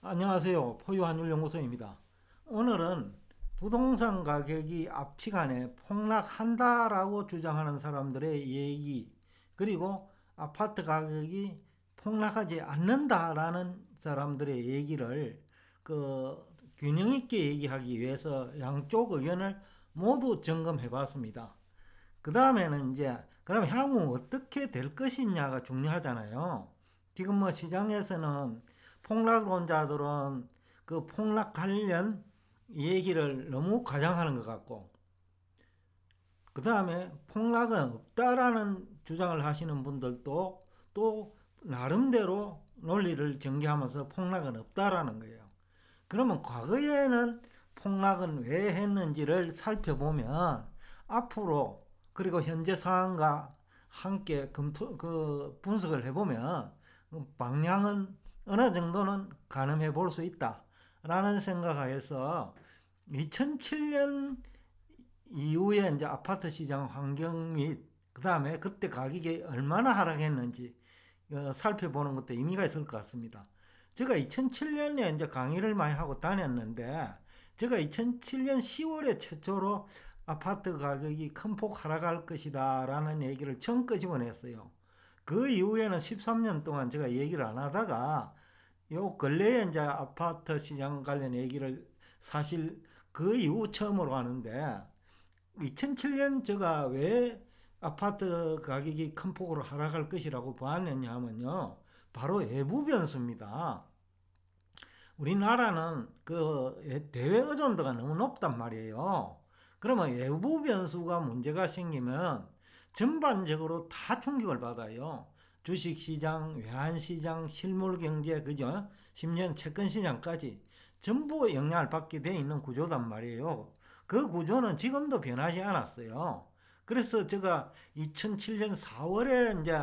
안녕하세요. 포유환율연구소입니다. 오늘은 부동산 가격이 앞시간에 폭락한다라고 주장하는 사람들의 얘기, 그리고 아파트 가격이 폭락하지 않는다라는 사람들의 얘기를 균형 있게 얘기하기 위해서 양쪽 의견을 모두 점검해 봤습니다. 그 다음에는 이제 그럼 향후 어떻게 될 것이냐가 중요하잖아요. 지금 뭐 시장에서는 폭락론자들은 그 폭락 관련 얘기를 너무 과장하는 것 같고, 그 다음에 폭락은 없다라는 주장을 하시는 분들도 또 나름대로 논리를 전개하면서 폭락은 없다라는 거예요. 그러면 과거에는 폭락은 왜 했는지를 살펴보면 앞으로 그리고 현재 상황과 함께 분석을 해보면 방향은 어느 정도는 가늠해 볼 수 있다라는 생각하에서 2007년 이후에 이제 아파트 시장 환경 및 그 다음에 그때 가격이 얼마나 하락했는지 살펴보는 것도 의미가 있을 것 같습니다. 제가 2007년에 이제 강의를 많이 하고 다녔는데, 제가 2007년 10월에 최초로 아파트 가격이 큰 폭 하락할 것이다 라는 얘기를 처음 끄집어냈어요. 그 이후에는 13년 동안 제가 얘기를 안 하다가 요 근래에 이제 아파트 시장 관련 얘기를 사실 그 이후 처음으로 하는데, 2007년 제가 왜 아파트 가격이 큰 폭으로 하락할 것이라고 보았느냐 하면요, 바로 외부 변수입니다. 우리나라는 그 대외 의존도가 너무 높단 말이에요. 그러면 외부 변수가 문제가 생기면 전반적으로 다 충격을 받아요. 주식시장, 외환시장, 실물경제, 그죠? 심지어는 채권시장까지 전부 영향을 받게 돼 있는 구조단 말이에요. 그 구조는 지금도 변하지 않았어요. 그래서 제가 2007년 4월에 이제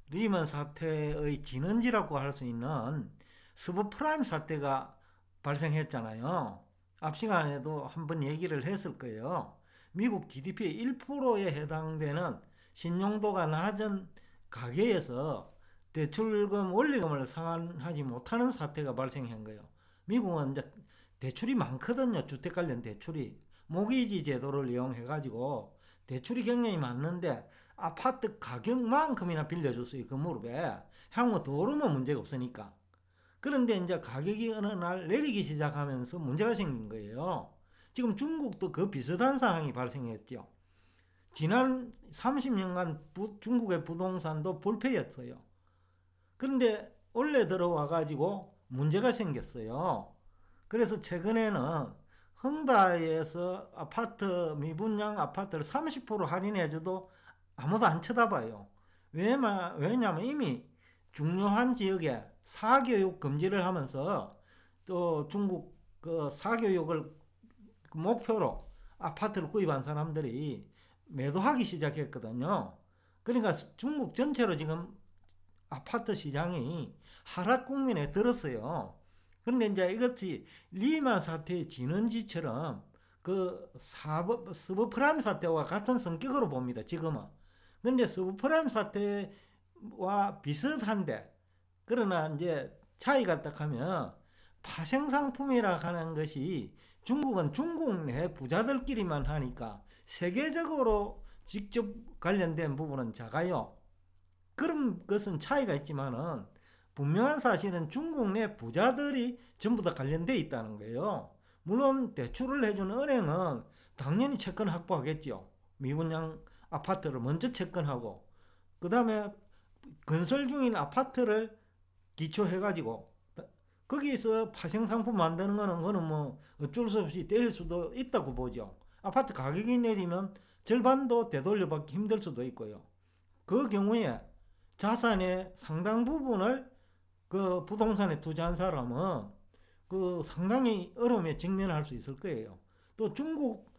리먼 사태의 진원지라고 할 수 있는 서브프라임 사태가 발생했잖아요. 앞 시간에도 한번 얘기를 했을 거예요. 미국 GDP의 1%에 해당되는 신용도가 낮은 가계에서 대출금 원리금을 상환하지 못하는 사태가 발생한 거예요. 미국은 이제 대출이 많거든요. 주택 관련 대출이. 모기지 제도를 이용해 가지고 대출이 굉장히 많는데 아파트 가격만큼이나 빌려줬어요. 그 무릎에. 향후 더 오르면 문제가 없으니까. 그런데 이제 가격이 어느 날 내리기 시작하면서 문제가 생긴 거예요. 지금 중국도 그 비슷한 상황이 발생했죠. 지난 30년간 중국의 부동산도 불패였어요. 그런데 원래 들어와 가지고 문제가 생겼어요. 그래서 최근에는 흥다에서 아파트 미분양 아파트를 30% 할인해줘도 아무도 안 쳐다봐요. 왜냐하면 이미 중요한 지역에 사교육 금지를 하면서 또 중국 그 사교육을 목표로 아파트를 구입한 사람들이 매도하기 시작했거든요. 그러니까 중국 전체로 지금 아파트 시장이 하락 국면에 들었어요. 그런데 이제 이것이 리만 사태의 진원지처럼 그 서브프라임 사태와 같은 성격으로 봅니다. 지금은. 근데 서브프라임 사태와 비슷한데, 그러나 이제 차이가 딱 하면 파생상품이라 하는 것이 중국은 중국 내 부자들끼리만 하니까 세계적으로 직접 관련된 부분은 작아요. 그런 것은 차이가 있지만은 분명한 사실은 중국 내 부자들이 전부 다 관련돼 있다는 거예요. 물론 대출을 해주는 은행은 당연히 채권 확보하겠죠. 미분양 아파트를 먼저 채권하고 그 다음에 건설 중인 아파트를 기초해가지고 거기서 파생상품 만드는 거는 뭐 어쩔 수 없이 때릴 수도 있다고 보죠. 아파트 가격이 내리면 절반도 되돌려받기 힘들 수도 있고요. 그 경우에 자산의 상당 부분을 그 부동산에 투자한 사람은 그 상당히 어려움에 직면할 수 있을 거예요. 또 중국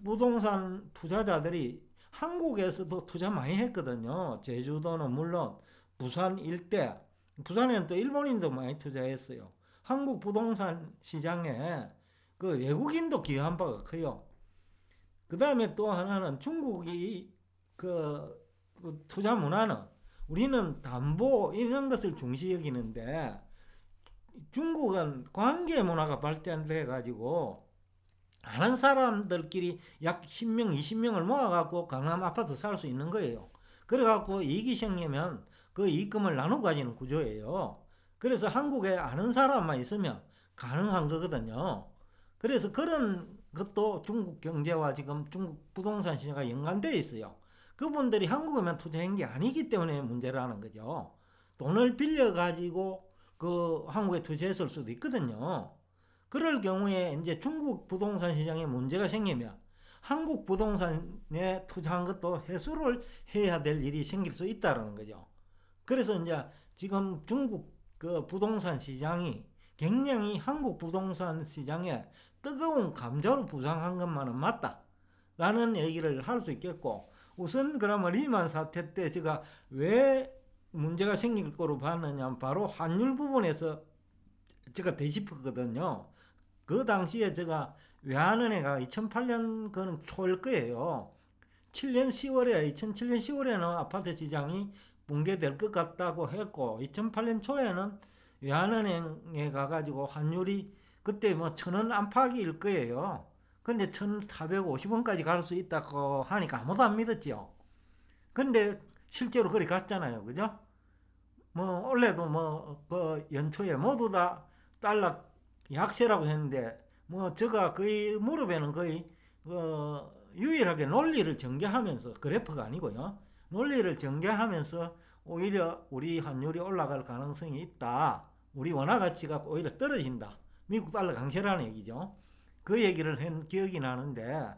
부동산 투자자들이 한국에서도 투자 많이 했거든요. 제주도는 물론 부산 일대, 부산에는 또 일본인도 많이 투자했어요. 한국 부동산 시장에 그 외국인도 기여한 바가 커요. 그 다음에 또 하나는 중국이 그 투자 문화는 우리는 담보 이런 것을 중시 여기는데 중국은 관계 문화가 발전돼 가지고 아는 사람들끼리 약 10명, 20명을 모아갖고 강남 아파트 살 수 있는 거예요. 그래갖고 이익이 생기면 그 이익금을 나눠 가지는 구조예요. 그래서 한국에 아는 사람만 있으면 가능한 거거든요. 그래서 그런 것도 중국 경제와 지금 중국 부동산 시장과 연관되어 있어요. 그분들이 한국에만 투자한 게 아니기 때문에 문제라는 거죠. 돈을 빌려가지고 그 한국에 투자했을 수도 있거든요. 그럴 경우에 이제 중국 부동산 시장에 문제가 생기면 한국 부동산에 투자한 것도 회수를 해야 될 일이 생길 수 있다는 거죠. 그래서 이제 지금 중국 그 부동산 시장이 굉장히 한국 부동산 시장에 뜨거운 감자로 부상한 것만은 맞다라는 얘기를 할 수 있겠고, 우선 그러면 리만 사태 때 제가 왜 문제가 생길 거로 봤느냐, 바로 환율 부분에서 제가 되짚었거든요. 그 당시에 제가 외환은행가 2008년 그는 초일 거예요. 7년 10월에 2007년 10월에는 아파트 시장이 붕괴될 것 같다고 했고, 2008년 초에는 외환은행에 가가지고 환율이 그때 뭐 1,000원 안팎일 거예요. 근데 1,450원까지 갈 수 있다고 하니까 아무도 안 믿었죠. 근데 실제로 그리 갔잖아요. 그죠? 뭐 원래도 뭐 그 연초에 모두 다 달러 약세라고 했는데, 뭐 제가 거의 무릎에는 거의 유일하게 논리를 전개하면서, 그래프가 아니고요, 논리를 전개하면서 오히려 우리 환율이 올라갈 가능성이 있다, 우리 원화 가치가 오히려 떨어진다, 미국 달러 강세라는 얘기죠. 그 얘기를 한 기억이 나는데,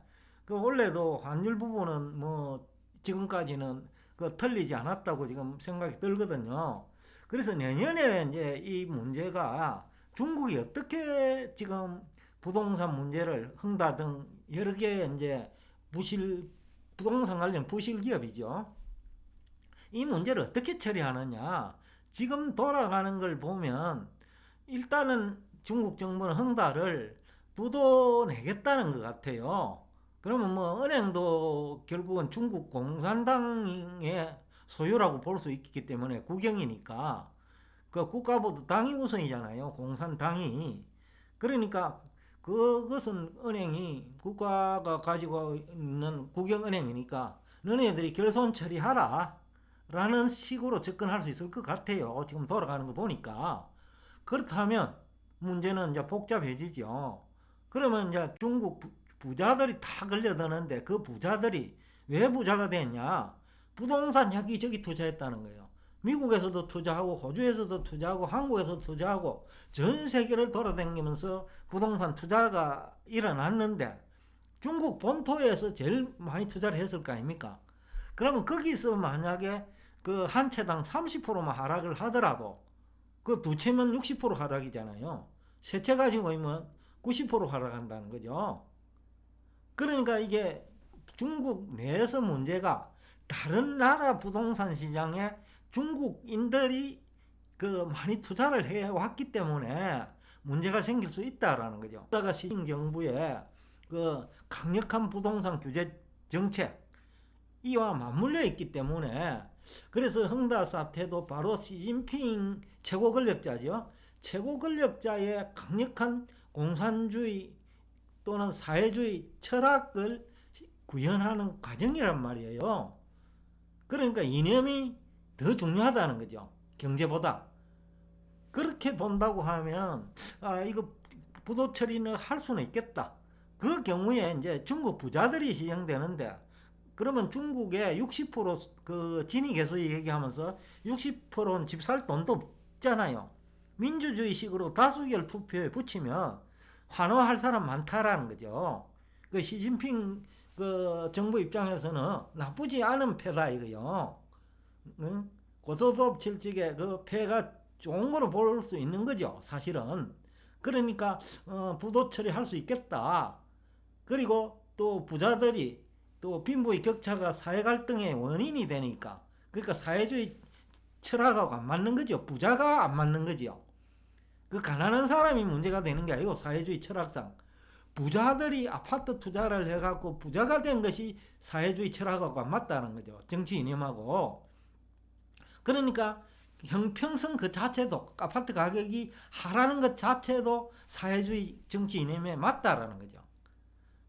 그 원래도 환율 부분은 뭐 지금까지는 그 틀리지 않았다고 지금 생각이 들거든요. 그래서 내년에 이제 이 문제가 중국이 어떻게 지금 부동산 문제를, 흥다 등 여러 개 이제 부실, 부동산 관련 부실 기업이죠. 이 문제를 어떻게 처리하느냐. 지금 돌아가는 걸 보면 일단은 중국 정부는 흥다를 부도내겠다는 것 같아요. 그러면 뭐 은행도 결국은 중국 공산당의 소유라고 볼 수 있기 때문에 국영이니까 그 국가보다 당이 우선이잖아요. 공산당이. 그러니까 그것은 은행이 국가가 가지고 있는 국영은행이니까 너네들이 결손 처리하라 라는 식으로 접근할 수 있을 것 같아요. 지금 돌아가는 거 보니까. 그렇다면 문제는 이제 복잡해지죠. 그러면 이제 중국 부자들이 다 걸려드는데, 그 부자들이 왜 부자가 됐냐? 부동산 여기저기 투자했다는 거예요. 미국에서도 투자하고 호주에서도 투자하고 한국에서도 투자하고 전 세계를 돌아다니면서 부동산 투자가 일어났는데, 중국 본토에서 제일 많이 투자를 했을 거 아닙니까? 그러면 거기서 만약에 그 한 채당 30%만 하락을 하더라도 그 두 채면 60% 하락이잖아요. 세 채 가지고 있으면 90% 하락한다는 거죠. 그러니까 이게 중국 내에서 문제가, 다른 나라 부동산 시장에 중국인들이 그 많이 투자를 해왔기 때문에 문제가 생길 수 있다라는 거죠. 다가 시진 정부의 그 강력한 부동산 규제 정책 이와 맞물려 있기 때문에, 그래서 흥다 사태도 바로 시진핑 최고 권력자죠. 최고 권력자의 강력한 공산주의 또는 사회주의 철학을 구현하는 과정이란 말이에요. 그러니까 이념이 더 중요하다는 거죠. 경제보다. 그렇게 본다고 하면 이거 부도 처리는 할 수는 있겠다. 그 경우에 이제 중국 부자들이 시행되는데, 그러면 중국의 60%그 진위 계속 얘기하면서 60%는 집 살 돈도 없잖아요. 민주주의식으로 다수결 투표에 붙이면 환호할 사람 많다라는 거죠. 그 시진핑 그 정부 입장에서는 나쁘지 않은 패다 이거요. 응? 고소득 실직의 그 패가 좋은 거로 볼 수 있는 거죠, 사실은. 그러니까 부도 처리할 수 있겠다. 그리고 또 부자들이, 또 빈부의 격차가 사회 갈등의 원인이 되니까, 그러니까 사회주의 철학하고 안 맞는 거죠. 부자가 안 맞는 거죠. 그 가난한 사람이 문제가 되는 게 아니고 사회주의 철학상 부자들이 아파트 투자를 해갖고 부자가 된 것이 사회주의 철학하고 안 맞다는 거죠. 정치 이념하고. 그러니까 형평성 그 자체도 아파트 가격이 하라는 것 자체도 사회주의 정치 이념에 맞다라는 거죠.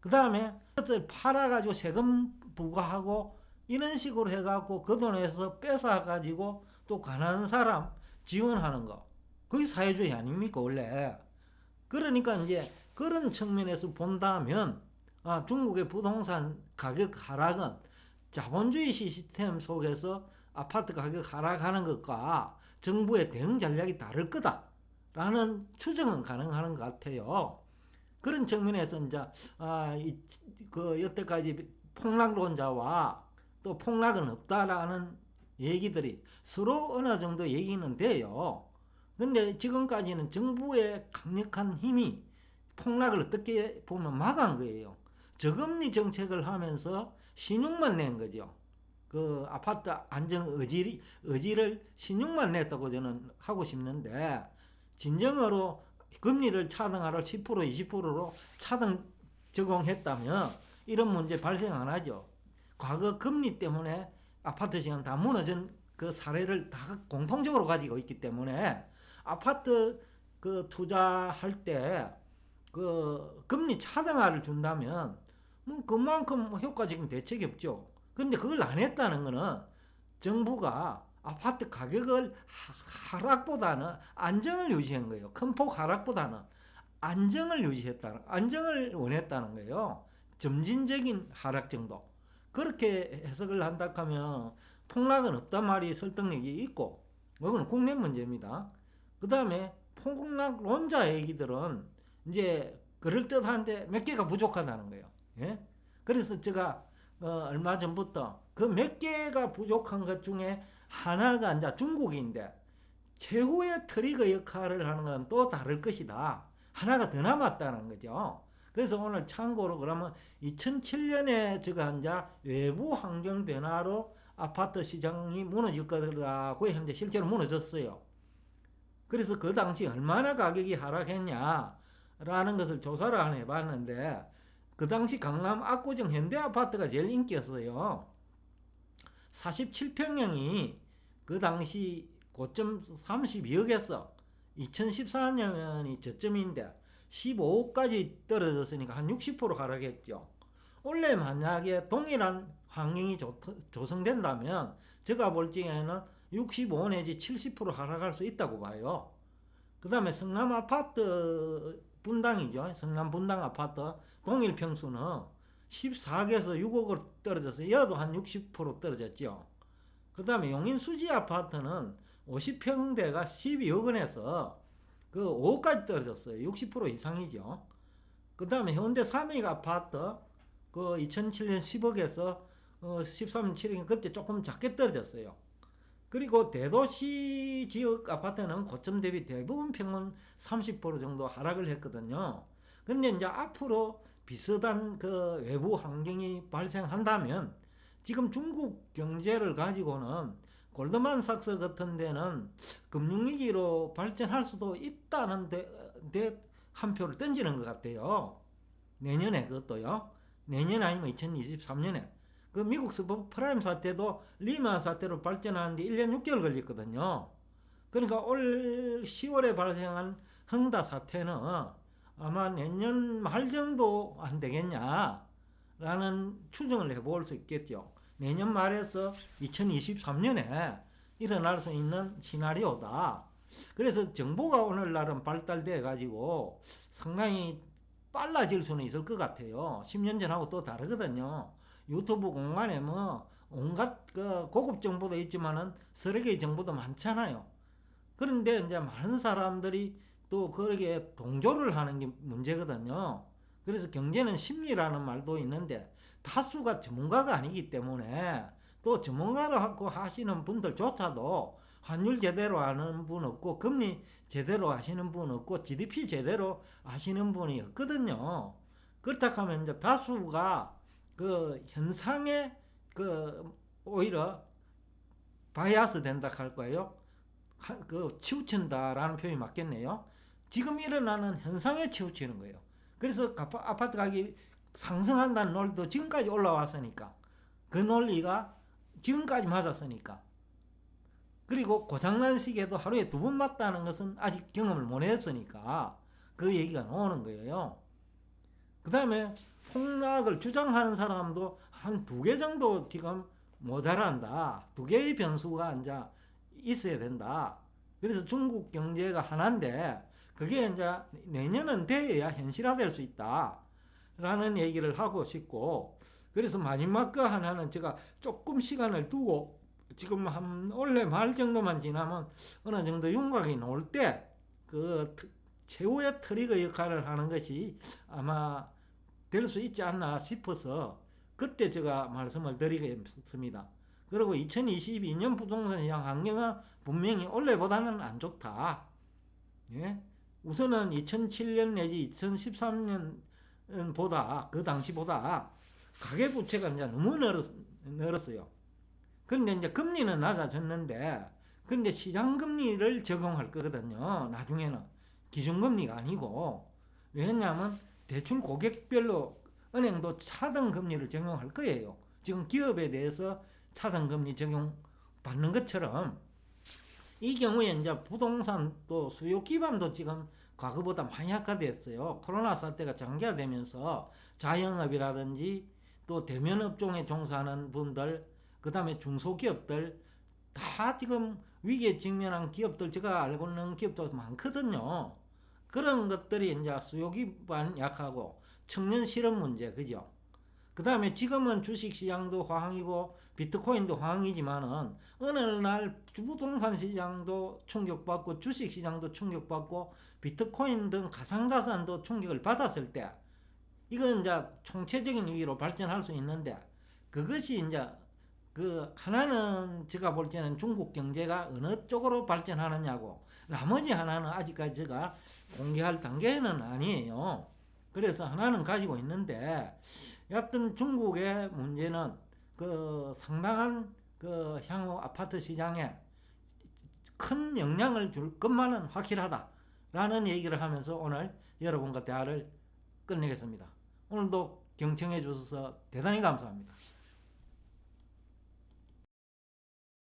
그 다음에 그것을 팔아가지고 세금 부과하고 이런 식으로 해갖고 그 돈에서 뺏어가지고 또 가난한 사람 지원하는 거. 그게 사회주의 아닙니까, 원래? 그러니까 이제 그런 측면에서 본다면 중국의 부동산 가격 하락은 자본주의 시스템 속에서 아파트 가격 하락하는 것과 정부의 대응 전략이 다를 거다라는 추정은 가능한 것 같아요. 그런 측면에서 이제 그 여태까지 폭락론자와 또 폭락은 없다라는 얘기들이 서로 어느 정도 얘기는 돼요. 근데 지금까지는 정부의 강력한 힘이 폭락을 어떻게 보면 막은 거예요. 저금리 정책을 하면서 신용만 낸 거죠. 그 아파트 안정 의지를 신용만 냈다고 저는 하고 싶는데, 진정으로 금리를 차등하라 10% 20%로 차등 적용했다면 이런 문제 발생 안 하죠. 과거 금리 때문에 아파트 시장 다 무너진 그 사례를 다 공통적으로 가지고 있기 때문에 아파트 그 투자할 때 그 금리 차등화를 준다면 뭐 그만큼 효과적인 대책이 없죠. 근데 그걸 안 했다는 거는 정부가 아파트 가격을 하락보다는 안정을 유지한 거예요. 큰 폭 하락보다는 안정을 원했다는 거예요. 점진적인 하락 정도. 그렇게 해석을 한다 하면 폭락은 없단 말이 설득력이 있고, 이건 국내 문제입니다. 그 다음에 폭락론자 얘기들은 이제 그럴듯한데 몇 개가 부족하다는 거예요. 예? 그래서 제가 얼마 전부터 그 몇 개가 부족한 것 중에 하나가 이제 중국인데, 최후의 트리거 역할을 하는 건 또 다를 것이다. 하나가 더 남았다는 거죠. 그래서 오늘 참고로 그러면 2007년에 제가 이제 외부 환경 변화로 아파트 시장이 무너질 거라고 현재 실제로 무너졌어요. 그래서 그 당시 얼마나 가격이 하락했냐라는 것을 조사를 하나 해봤는데, 그 당시 강남 압구정 현대아파트가 제일 인기였어요. 47평형이 그 당시 고점 32억에서 2014년이 저점인데 15억까지 떨어졌으니까 한 60% 하락했죠. 원래 만약에 동일한 환경이 조성된다면 제가 볼 적에는 65 내지 70% 하락할 수 있다고 봐요. 그 다음에 성남 아파트 분당이죠. 성남 분당 아파트 동일 평수는 14억에서 6억으로 떨어졌어요. 여도 한 60% 떨어졌죠. 그 다음에 용인 수지 아파트는 50평대가 12억 원에서 그 5억까지 떨어졌어요. 60% 이상이죠. 그 다음에 현대 삼익 아파트 그 2007년 10억에서 13년 7억, 그때 조금 작게 떨어졌어요. 그리고 대도시 지역 아파트는 고점 대비 대부분 평균 30% 정도 하락을 했거든요. 근데 이제 앞으로 비슷한 그 외부 환경이 발생한다면 지금 중국 경제를 가지고는 골드만삭스 같은 데는 금융위기로 발전할 수도 있다는 데 한 표를 던지는 것 같아요. 내년에 그것도요. 내년 아니면 2023년에. 그 미국 서브프라임 사태도 리만 사태로 발전하는데 1년 6개월 걸렸거든요. 그러니까 올 10월에 발생한 흥다 사태는 아마 내년 말 정도 안 되겠냐라는 추정을 해볼 수 있겠죠. 내년 말에서 2023년에 일어날 수 있는 시나리오다. 그래서 정보가 오늘날은 발달돼 가지고 상당히 빨라질 수는 있을 것 같아요. 10년 전하고 또 다르거든요. 유튜브 공간에 뭐 온갖 그 고급 정보도 있지만은 쓰레기 정보도 많잖아요. 그런데 이제 많은 사람들이 또 거기에 동조를 하는 게 문제거든요. 그래서 경제는 심리라는 말도 있는데 다수가 전문가가 아니기 때문에 또 전문가라고 하시는 분들조차도 환율 제대로 아는 분 없고 금리 제대로 아시는 분 없고 GDP 제대로 아시는 분이 없거든요. 그렇다 하면 이제 다수가 그 현상에 그 오히려 바이아스 된다 할 거예요. 그 치우친다라는 표현이 맞겠네요. 지금 일어나는 현상에 치우치는 거예요. 그래서 아파트 가격이 상승한다는 논리도 지금까지 올라왔으니까, 그 논리가 지금까지 맞았으니까 그리고 고장난 시계도 하루에 2번 맞다는 것은 아직 경험을 못 했으니까 그 얘기가 나오는 거예요. 그 다음에 폭락을 주장하는 사람도 한 2개 정도 지금 모자란다. 2개의 변수가 이제 있어야 된다. 그래서 중국 경제가 하나인데 그게 이제 내년은 돼야 현실화될 수 있다. 라는 얘기를 하고 싶고, 그래서 마지막 거 하나는 제가 조금 시간을 두고 지금 한 올해 말 정도만 지나면 어느 정도 윤곽이 나올 때 그 최후의 트리거 역할을 하는 것이 아마 될 수 있지 않나 싶어서 그때 제가 말씀을 드리겠습니다. 그리고 2022년 부동산 시장 환경은 분명히 올해보다는 안 좋다. 예? 우선은 2007년 내지 2013년보다 그 당시보다 가계부채가 이제 너무 늘었어요. 근데 이제 금리는 낮아졌는데 근데 시장금리를 적용할 거거든요. 나중에는 기준금리가 아니고, 왜냐하면 대출 고객별로 은행도 차등금리를 적용할 거예요. 지금 기업에 대해서 차등금리 적용 받는 것처럼 이 경우에 이제 부동산도 수요 기반도 지금 과거보다 많이 악화됐어요. 코로나 사태가 장기화되면서 자영업이라든지 또 대면 업종에 종사하는 분들, 그 다음에 중소기업들 다 지금 위기에 직면한 기업들, 제가 알고 있는 기업도 많거든요. 그런 것들이 이제 수요 기반 약하고 청년 실업 문제, 그죠? 그 다음에 지금은 주식시장도 호황이고 비트코인도 호황이지만은 어느 날 부동산 시장도 충격받고 주식시장도 충격받고 비트코인 등 가상자산도 충격을 받았을 때 이건 이제 총체적인 위기로 발전할 수 있는데, 그것이 이제 그 하나는 제가 볼 때는 중국 경제가 어느 쪽으로 발전하느냐고, 나머지 하나는 아직까지 제가 공개할 단계는 아니에요. 그래서 하나는 가지고 있는데, 여하튼 중국의 문제는 그 상당한 그 향후 아파트 시장에 큰 영향을 줄 것만은 확실하다라는 얘기를 하면서 오늘 여러분과 대화를 끝내겠습니다. 오늘도 경청해 주셔서 대단히 감사합니다.